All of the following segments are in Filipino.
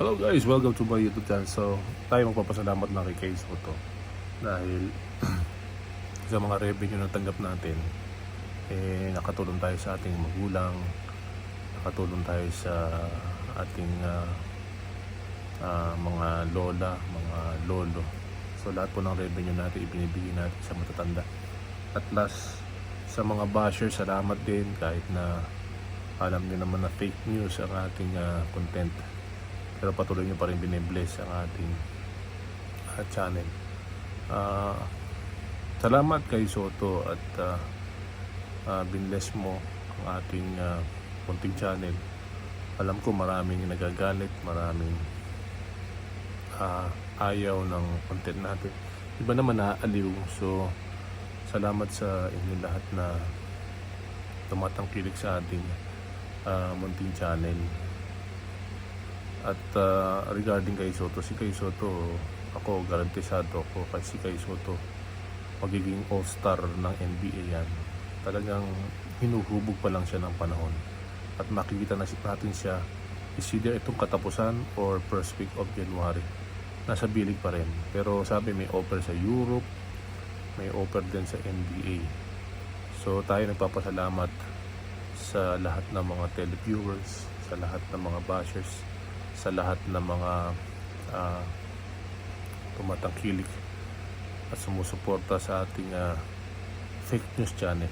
Hello guys, welcome to my YouTube channel. So, tayo magpapasalamat na kay Kay Soto dahil sa mga revenue na tanggap natin, nakatulong tayo sa ating magulang, nakatulong tayo sa ating mga lola, mga lolo. So, lahat po ng revenue natin ibinibigay natin sa matatanda. At last, sa mga bashers, salamat din kahit na alam niyo naman na fake news ang ating content. Pero patuloy nyo pa rin binibless ang ating channel. Salamat kay Soto at binless mo ang ating konting channel. Alam ko maraming nagagalit, maraming ayaw ng content natin. Iba naman naaaliw. So salamat sa inyo lahat na tumatangkilik sa ating munting channel. At regarding kay Soto, si Kay Soto, ako garantisado ako kasi si Kay Soto magiging all-star ng NBA yan. Talagang hinuhubog pa lang siya ng panahon. At makikita na natin siya is either itong katapusan or first week of January. Nasa bilig pa rin. Pero sabi may offer sa Europe, may offer din sa NBA. So tayo nagpapasalamat sa lahat ng mga televiewers, sa lahat ng mga bashers, sa lahat ng mga tumatangkilik at sumusuporta sa ating fake news channel.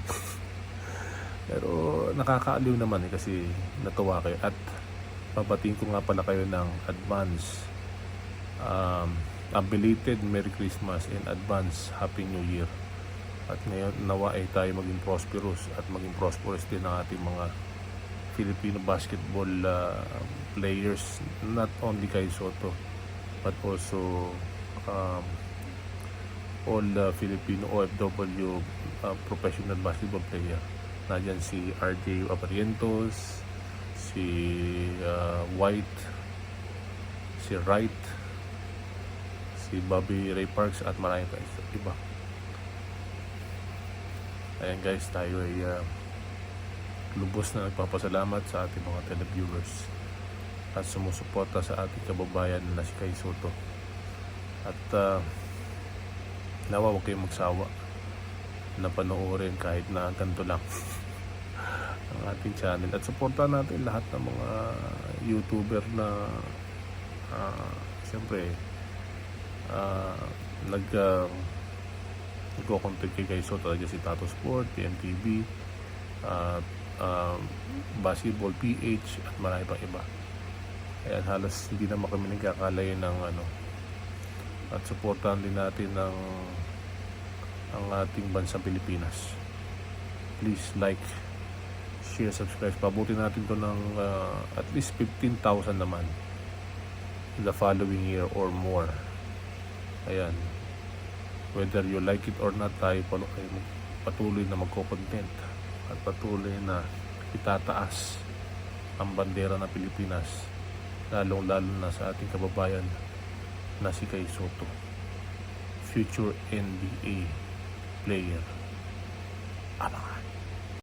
Pero nakakaaliw naman kasi natuwa kayo at papatiin ko nga pala kayo ng advance belated Merry Christmas and advance Happy New Year. At ngayon nawa ay tayo maging prosperous at maging prosperous din ang ating mga Filipino basketball players, not only kay Soto but also all Filipino OFW professional basketball player. Nandiyan si RJ Abarientos, si White, si Wright, si Bobby Ray Parks at marami pa iba. Ayan guys, tayo ay lubos na nagpapasalamat sa ating mga televiewers at sumusuporta sa ating kababayan na si Kay Soto. At nawa huwag kayong magsawa na panoorin kahit na ganito lang ang ating channel. At suportahan natin lahat ng mga YouTuber na siyempre nagko-content kay Kay Soto. Talaga si Tato Sport, PMTV, Basketball PH at marami pang iba. Ayan, halos hindi naman kami nagkakalayo ng at supportahan din natin ang ating bansang Pilipinas. Please like, share, subscribe. Pabuti natin to ng at least 15,000 naman in the following year or more. Ayan, whether you like it or not, tayo patuloy na magko-content at patuloy na itataas ang bandera ng Pilipinas, lalong-lalo na sa ating kababayan na si Kay Soto, future NBA player. Abangan.